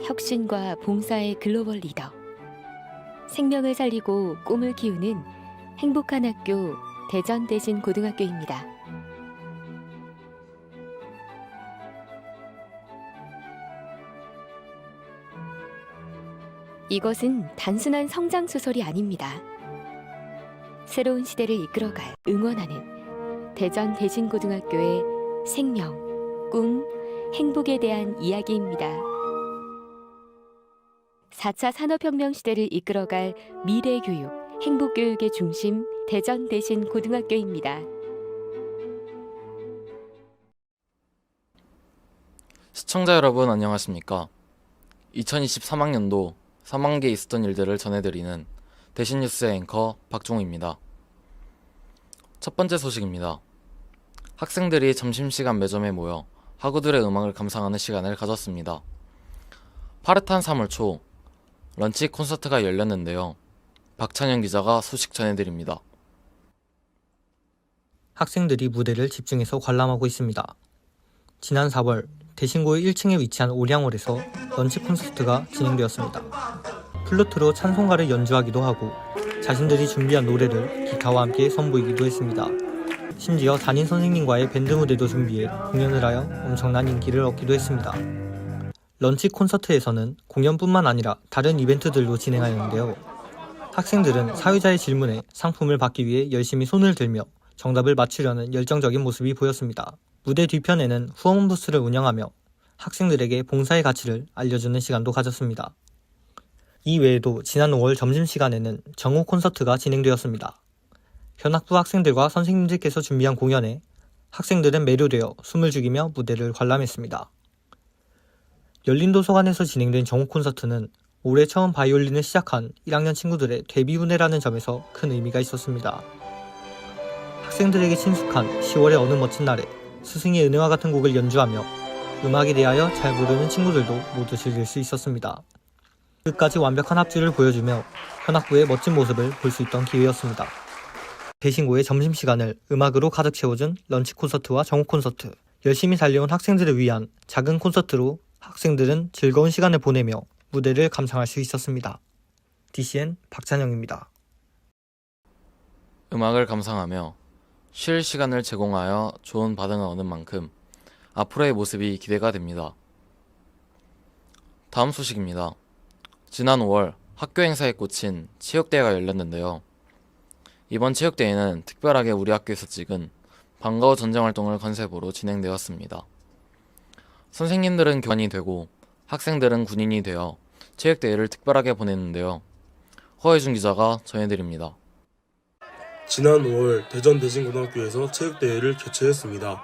혁신과 봉사의 글로벌 리더. 생명을 살리고 꿈을 키우는 행복한 학교 대전대신고등학교입니다. 이것은 단순한 성장 소설이 아닙니다. 새로운 시대를 이끌어갈 응원하는 대전대신고등학교의 생명, 꿈, 행복에 대한 이야기입니다. 4차 산업혁명 시대를 이끌어갈 미래교육, 행복교육의 중심 대전대신고등학교입니다. 시청자 여러분 안녕하십니까? 2023학년도 3학기에 있었던 일들을 전해드리는 대신뉴스의 앵커 박종우입니다. 첫 번째 소식입니다. 학생들이 점심시간 매점에 모여 학우들의 음악을 감상하는 시간을 가졌습니다. 파릇한 3월 초 런치 콘서트가 열렸는데요. 박찬영 기자가 소식 전해드립니다. 학생들이 무대를 집중해서 관람하고 있습니다. 지난 4월 대신고의 1층에 위치한 오량홀에서 런치 콘서트가 진행되었습니다. 플루트로 찬송가를 연주하기도 하고 자신들이 준비한 노래를 기타와 함께 선보이기도 했습니다. 심지어 담임 선생님과의 밴드 무대도 준비해 공연을 하여 엄청난 인기를 얻기도 했습니다. 런치 콘서트에서는 공연뿐만 아니라 다른 이벤트들도 진행하였는데요. 학생들은 사회자의 질문에 상품을 받기 위해 열심히 손을 들며 정답을 맞추려는 열정적인 모습이 보였습니다. 무대 뒤편에는 후원 부스를 운영하며 학생들에게 봉사의 가치를 알려주는 시간도 가졌습니다. 이 외에도 지난 5월 점심시간에는 정오 콘서트가 진행되었습니다. 현학부 학생들과 선생님들께서 준비한 공연에 학생들은 매료되어 숨을 죽이며 무대를 관람했습니다. 열린도서관에서 진행된 정오 콘서트는 올해 처음 바이올린을 시작한 1학년 친구들의 데뷔 무대라는 점에서 큰 의미가 있었습니다. 학생들에게 친숙한 10월의 어느 멋진 날에 스승의 은혜와 같은 곡을 연주하며 음악에 대하여 잘 모르는 친구들도 모두 즐길 수 있었습니다. 끝까지 완벽한 합주를 보여주며 현학부의 멋진 모습을 볼 수 있던 기회였습니다. 대신고의 점심시간을 음악으로 가득 채워준 런치 콘서트와 정오 콘서트, 열심히 달려온 학생들을 위한 작은 콘서트로 학생들은 즐거운 시간을 보내며 무대를 감상할 수 있었습니다. DCN 박찬영입니다. 음악을 감상하며 쉴 시간을 제공하여 좋은 반응을 얻는 만큼 앞으로의 모습이 기대가 됩니다. 다음 소식입니다. 지난 5월 학교 행사에 꽂힌 체육대회가 열렸는데요. 이번 체육대회는 특별하게 우리 학교에서 찍은 방과후 전쟁활동을 컨셉으로 진행되었습니다. 선생님들은 교관이 되고 학생들은 군인이 되어 체육대회를 특별하게 보냈는데요. 허혜준 기자가 전해드립니다. 지난 5월 대전대신고등학교에서 체육대회를 개최했습니다.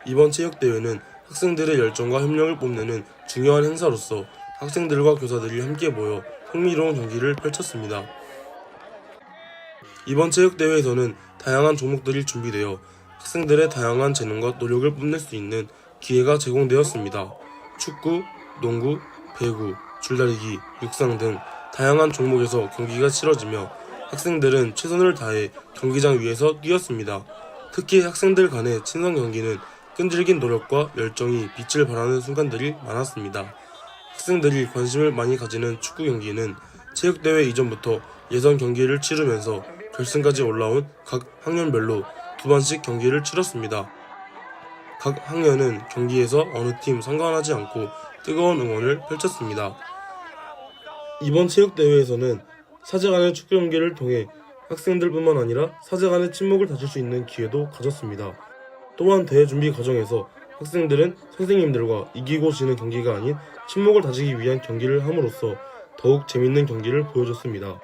이번 체육대회는 학생들의 열정과 협력을 뽐내는 중요한 행사로서 학생들과 교사들이 함께 모여 흥미로운 경기를 펼쳤습니다. 이번 체육대회에서는 다양한 종목들이 준비되어 학생들의 다양한 재능과 노력을 뽐낼 수 있는 기회가 제공되었습니다. 축구, 농구, 배구, 줄다리기, 육상 등 다양한 종목에서 경기가 치러지며 학생들은 최선을 다해 경기장 위에서 뛰었습니다. 특히 학생들 간의 친선 경기는 끈질긴 노력과 열정이 빛을 발하는 순간들이 많았습니다. 학생들이 관심을 많이 가지는 축구 경기는 체육대회 이전부터 예선 경기를 치르면서 결승까지 올라온 각 학년별로 2번씩 경기를 치렀습니다. 각 학년은 경기에서 어느 팀 상관하지 않고 뜨거운 응원을 펼쳤습니다. 이번 체육대회에서는 사제 간의 축구 경기를 통해 학생들뿐만 아니라 사제 간의 친목을 다질 수 있는 기회도 가졌습니다. 또한 대회 준비 과정에서 학생들은 선생님들과 이기고 지는 경기가 아닌 친목을 다지기 위한 경기를 함으로써 더욱 재밌는 경기를 보여줬습니다.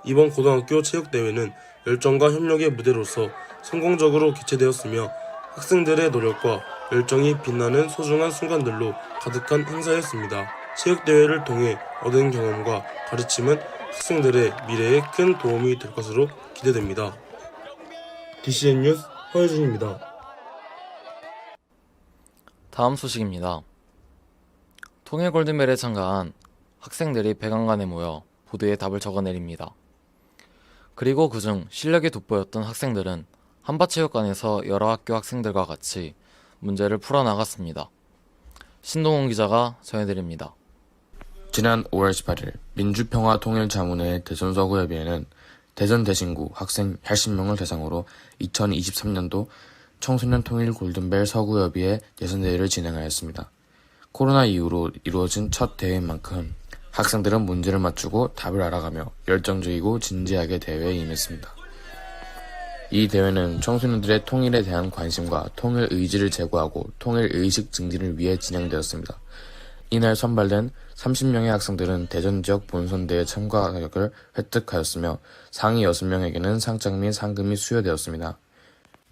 이번 고등학교 체육대회는 열정과 협력의 무대로서 성공적으로 개최되었으며 학생들의 노력과 열정이 빛나는 소중한 순간들로 가득한 행사였습니다. 체육대회를 통해 얻은 경험과 가르침은 학생들의 미래에 큰 도움이 될 것으로 기대됩니다. DCN 뉴스 허혜준입니다. 다음 소식입니다. 통일 골든벨에 참가한 학생들이 백왕관에 모여 보드에 답을 적어내립니다. 그리고 그중 실력이 돋보였던 학생들은 한밭체육관에서 여러 학교 학생들과 같이 문제를 풀어나갔습니다. 신동훈 기자가 전해드립니다. 지난 5월 18일 민주평화통일자문회 대전서구협의회는 대전 대신구 학생 80명을 대상으로 2023년도 청소년 통일 골든벨 서구협의회 예선대회를 진행하였습니다. 코로나 이후로 이루어진 첫 대회인 만큼 학생들은 문제를 맞추고 답을 알아가며 열정적이고 진지하게 대회에 임했습니다. 이 대회는 청소년들의 통일에 대한 관심과 통일 의지를 제고하고 통일 의식 증진을 위해 진행되었습니다. 이날 선발된 30명의 학생들은 대전 지역 본선대회 참가 자격을 획득하였으며 상위 6명에게는 상장 및 상금이 수여되었습니다.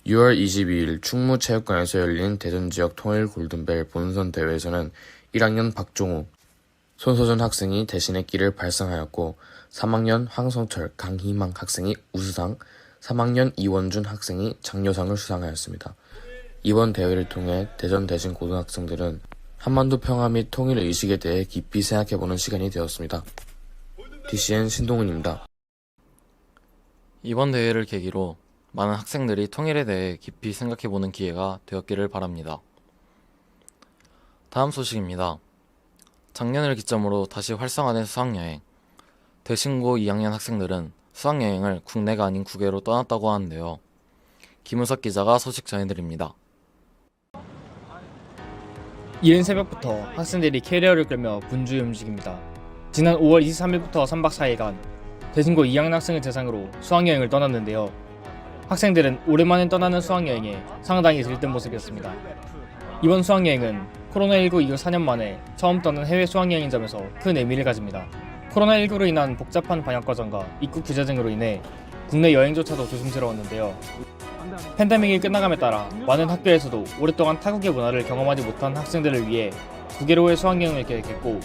6월 22일 충무체육관에서 열린 대전 지역 통일 골든벨 본선 대회에서는 1학년 박종우, 손소준 학생이 대신의 끼를 발상하였고 3학년 황성철, 강희망 학생이 우수상, 3학년 이원준 학생이 장려상을 수상하였습니다. 이번 대회를 통해 대전 대신 고등학생들은 한반도 평화 및 통일 의식에 대해 깊이 생각해보는 시간이 되었습니다. DCN 신동훈입니다. 이번 대회를 계기로 많은 학생들이 통일에 대해 깊이 생각해보는 기회가 되었기를 바랍니다. 다음 소식입니다. 작년을 기점으로 다시 활성화된 수학여행. 대신고 2학년 학생들은 수학여행을 국내가 아닌 국외로 떠났다고 하는데요. 김우석 기자가 소식 전해드립니다. 이른 새벽부터 학생들이 캐리어를 끌며 분주히 움직입니다. 지난 5월 23일부터 3박 4일간 대신고 2학년 학생을 대상으로 수학여행을 떠났는데요. 학생들은 오랜만에 떠나는 수학여행에 상당히 들뜬 모습이었습니다. 이번 수학여행은 코로나19 이후 4년 만에 처음 떠난 해외 수학여행인 점에서 큰 의미를 가집니다. 코로나19로 인한 복잡한 방역 과정과 입국 규제 등으로 인해 국내 여행조차도 조심스러웠는데요. 팬데믹이 끝나감에 따라 많은 학교에서도 오랫동안 타국의 문화를 경험하지 못한 학생들을 위해 국외로의 수학여행을 계획했고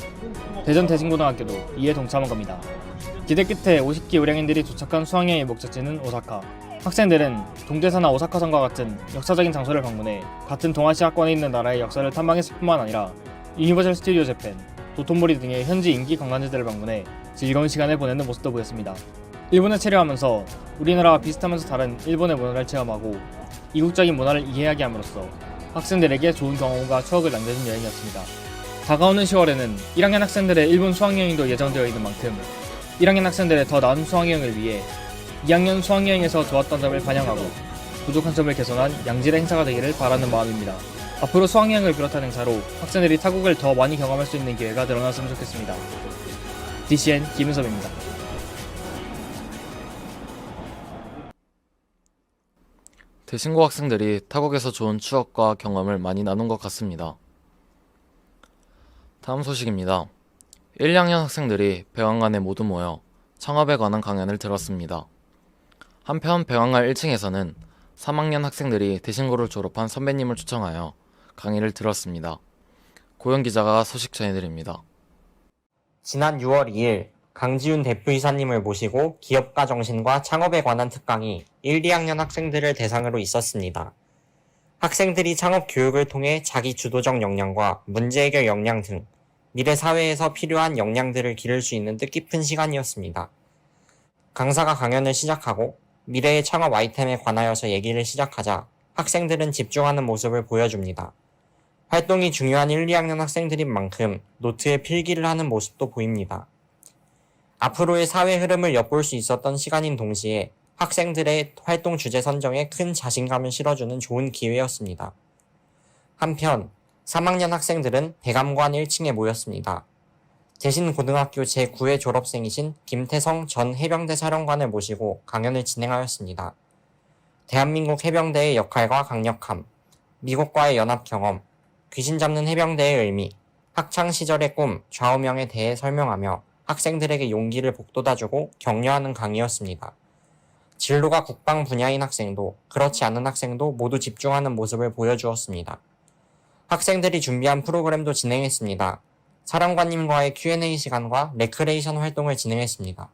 대전 대신고등학교도 이에 동참한 겁니다. 기대 끝에 50기 의량인들이 도착한 수학여행의 목적지는 오사카. 학생들은 동대사나 오사카성과 같은 역사적인 장소를 방문해 같은 동아시아권에 있는 나라의 역사를 탐방했을 뿐만 아니라 유니버셜 스튜디오 재팬, 도톤보리 등의 현지 인기 관광지들을 방문해 즐거운 시간을 보내는 모습도 보였습니다. 일본을 체류하면서 우리나라와 비슷하면서 다른 일본의 문화를 체험하고 이국적인 문화를 이해하게 함으로써 학생들에게 좋은 경험과 추억을 남겨준 여행이었습니다. 다가오는 10월에는 1학년 학생들의 일본 수학여행도 예정되어 있는 만큼 1학년 학생들의 더 나은 수학여행을 위해 2학년 수학여행에서 좋았던 점을 반영하고 부족한 점을 개선한 양질의 행사가 되기를 바라는 마음입니다. 앞으로 수학여행을 비롯한 행사로 학생들이 타국을 더 많이 경험할 수 있는 기회가 늘어났으면 좋겠습니다. DCN 김은섭입니다. 대신고 학생들이 타국에서 좋은 추억과 경험을 많이 나눈 것 같습니다. 다음 소식입니다. 1, 2학년 학생들이 배관관에 모두 모여 창업에 관한 강연을 들었습니다. 한편 배관관 1층에서는 3학년 학생들이 대신고를 졸업한 선배님을 초청하여 강의를 들었습니다. 고영 기자가 소식 전해드립니다. 지난 6월 2일 강지훈 대표이사님을 모시고 기업가 정신과 창업에 관한 특강이 1, 2학년 학생들을 대상으로 있었습니다. 학생들이 창업 교육을 통해 자기 주도적 역량과 문제 해결 역량 등 미래 사회에서 필요한 역량들을 기를 수 있는 뜻깊은 시간이었습니다. 강사가 강연을 시작하고 미래의 창업 아이템에 관하여서 얘기를 시작하자 학생들은 집중하는 모습을 보여줍니다. 활동이 중요한 1, 2학년 학생들인 만큼 노트에 필기를 하는 모습도 보입니다. 앞으로의 사회 흐름을 엿볼 수 있었던 시간인 동시에 학생들의 활동 주제 선정에 큰 자신감을 실어주는 좋은 기회였습니다. 한편 3학년 학생들은 대감관 1층에 모였습니다. 대신고등학교 제9회 졸업생이신 김태성 전 해병대 사령관을 모시고 강연을 진행하였습니다. 대한민국 해병대의 역할과 강력함, 미국과의 연합 경험, 귀신 잡는 해병대의 의미, 학창시절의 꿈, 좌우명에 대해 설명하며 학생들에게 용기를 북돋아주고 격려하는 강의였습니다. 진로가 국방 분야인 학생도 그렇지 않은 학생도 모두 집중하는 모습을 보여주었습니다. 학생들이 준비한 프로그램도 진행했습니다. 사령관님과의 Q&A 시간과 레크레이션 활동을 진행했습니다.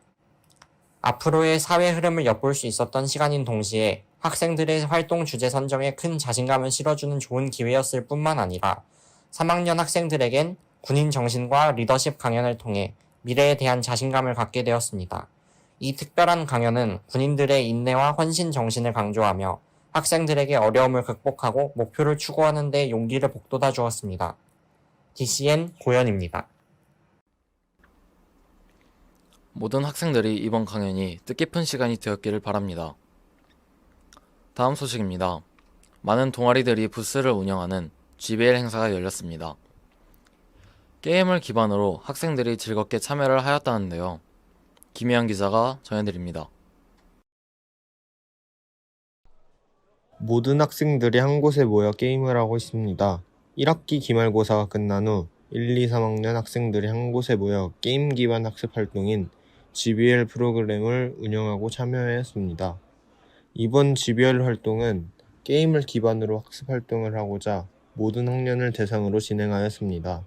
앞으로의 사회 흐름을 엿볼 수 있었던 시간인 동시에 학생들의 활동 주제 선정에 큰 자신감을 실어주는 좋은 기회였을 뿐만 아니라 3학년 학생들에겐 군인 정신과 리더십 강연을 통해 미래에 대한 자신감을 갖게 되었습니다. 이 특별한 강연은 군인들의 인내와 헌신 정신을 강조하며 학생들에게 어려움을 극복하고 목표를 추구하는 데 용기를 북돋아 주었습니다. DCN 고현입니다. 모든 학생들이 이번 강연이 뜻깊은 시간이 되었기를 바랍니다. 다음 소식입니다. 많은 동아리들이 부스를 운영하는 GBL 행사가 열렸습니다. 게임을 기반으로 학생들이 즐겁게 참여를 하였다는데요. 김혜영 기자가 전해드립니다. 모든 학생들이 한 곳에 모여 게임을 하고 있습니다. 1학기 기말고사가 끝난 후 1, 2, 3학년 학생들이 한 곳에 모여 게임 기반 학습 활동인 GBL 프로그램을 운영하고 참여하였습니다. 이번 GBL 활동은 게임을 기반으로 학습 활동을 하고자 모든 학년을 대상으로 진행하였습니다.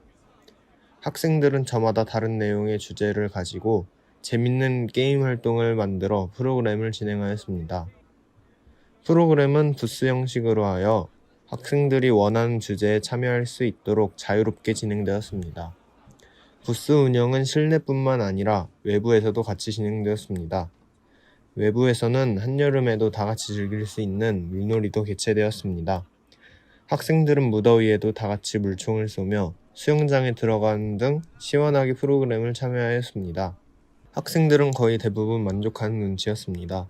학생들은 저마다 다른 내용의 주제를 가지고 재밌는 게임 활동을 만들어 프로그램을 진행하였습니다. 프로그램은 부스 형식으로 하여 학생들이 원하는 주제에 참여할 수 있도록 자유롭게 진행되었습니다. 부스 운영은 실내뿐만 아니라 외부에서도 같이 진행되었습니다. 외부에서는 한여름에도 다 같이 즐길 수 있는 물놀이도 개최되었습니다. 학생들은 무더위에도 다 같이 물총을 쏘며 수영장에 들어가는 등 시원하게 프로그램을 참여하였습니다. 학생들은 거의 대부분 만족하는 눈치였습니다.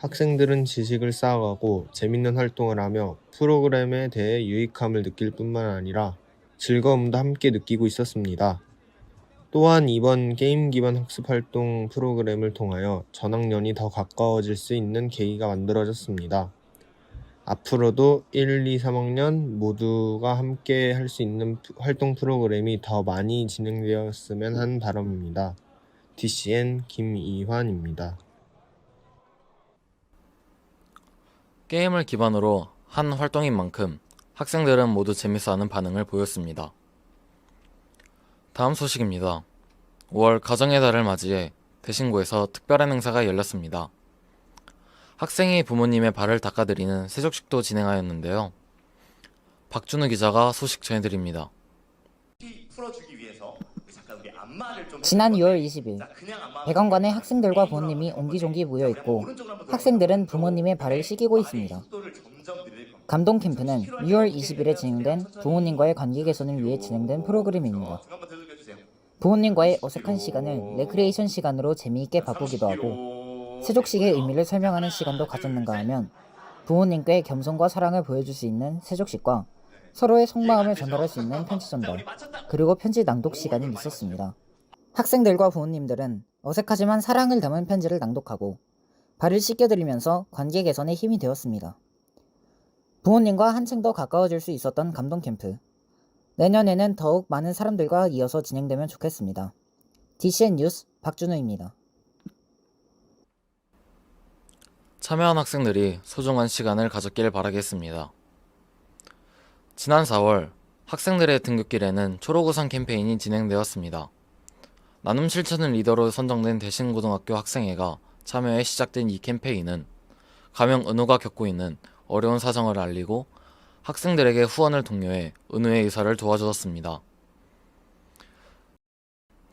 학생들은 지식을 쌓아가고 재밌는 활동을 하며 프로그램에 대해 유익함을 느낄 뿐만 아니라 즐거움도 함께 느끼고 있었습니다. 또한 이번 게임 기반 학습 활동 프로그램을 통하여 전학년이 더 가까워질 수 있는 계기가 만들어졌습니다. 앞으로도 1, 2, 3학년 모두가 함께 할 수 있는 활동 프로그램이 더 많이 진행되었으면 하는 바람입니다. DCN 김이환입니다. 게임을 기반으로 한 활동인 만큼 학생들은 모두 재밌어하는 반응을 보였습니다. 다음 소식입니다. 5월 가정의 달을 맞이해 대신고에서 특별한 행사가 열렸습니다. 학생이 부모님의 발을 닦아드리는 세족식도 진행하였는데요. 박준우 기자가 소식 전해드립니다. 지난 6월 20일 백악관에 학생들과 부모님이 옹기종기 모여있고 학생들은 부모님의 발을 씻기고 있습니다. 감동 캠프는 6월 20일에 진행된 부모님과의 관계 개선을 위해 진행된 프로그램입니다. 부모님과의 어색한 시간을 레크레이션 시간으로 재미있게 바꾸기도 하고 세족식의 의미를 설명하는 시간도 가졌는가 하면 부모님께 겸손과 사랑을 보여줄 수 있는 세족식과 서로의 속마음을 전달할 수 있는 편지 전달, 그리고 편지 낭독 시간이 있었습니다. 학생들과 부모님들은 어색하지만 사랑을 담은 편지를 낭독하고 발을 씻겨드리면서 관계 개선에 힘이 되었습니다. 부모님과 한층 더 가까워질 수 있었던 감동 캠프. 내년에는 더욱 많은 사람들과 이어서 진행되면 좋겠습니다. DCN 뉴스 박준우입니다. 참여한 학생들이 소중한 시간을 가졌길 바라겠습니다. 지난 4월 학생들의 등굣길에는 초록우산 캠페인이 진행되었습니다. 나눔 실천을 리더로 선정된 대신고등학교 학생회가 참여해 시작된 이 캠페인은 가명 은우가 겪고 있는 어려운 사정을 알리고 학생들에게 후원을 독려해 은우의 의사를 도와주었습니다.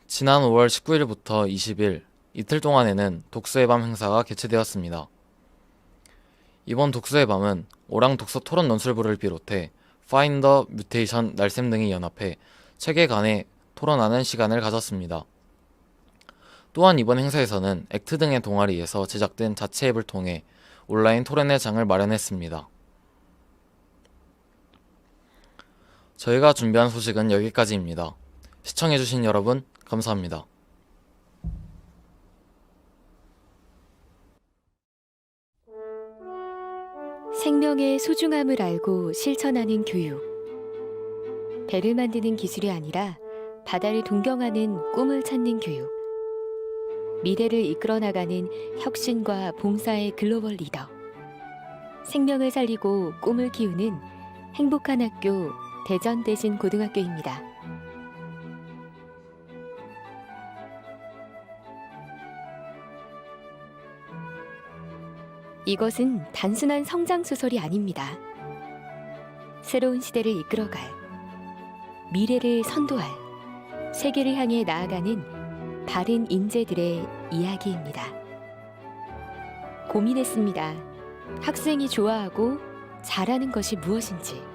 지난 5월 19일부터 20일 이틀 동안에는 독서의 밤 행사가 개최되었습니다. 이번 독서의 밤은 오랑 독서 토론 논술부를 비롯해 파인더, 뮤테이션, 날샘 등이 연합해 책에 관해 토론하는 시간을 가졌습니다. 또한 이번 행사에서는 액트 등의 동아리에서 제작된 자체 앱을 통해 온라인 토론회 장을 마련했습니다. 저희가 준비한 소식은 여기까지입니다. 시청해주신 여러분 감사합니다. 생명의 소중함을 알고 실천하는 교육. 배를 만드는 기술이 아니라 바다를 동경하는 꿈을 찾는 교육. 미래를 이끌어 나가는 혁신과 봉사의 글로벌 리더. 생명을 살리고 꿈을 키우는 행복한 학교 대전대신고등학교입니다. 이것은 단순한 성장 소설이 아닙니다. 새로운 시대를 이끌어갈, 미래를 선도할, 세계를 향해 나아가는 바른 인재들의 이야기입니다. 고민했습니다. 학생이 좋아하고 잘하는 것이 무엇인지.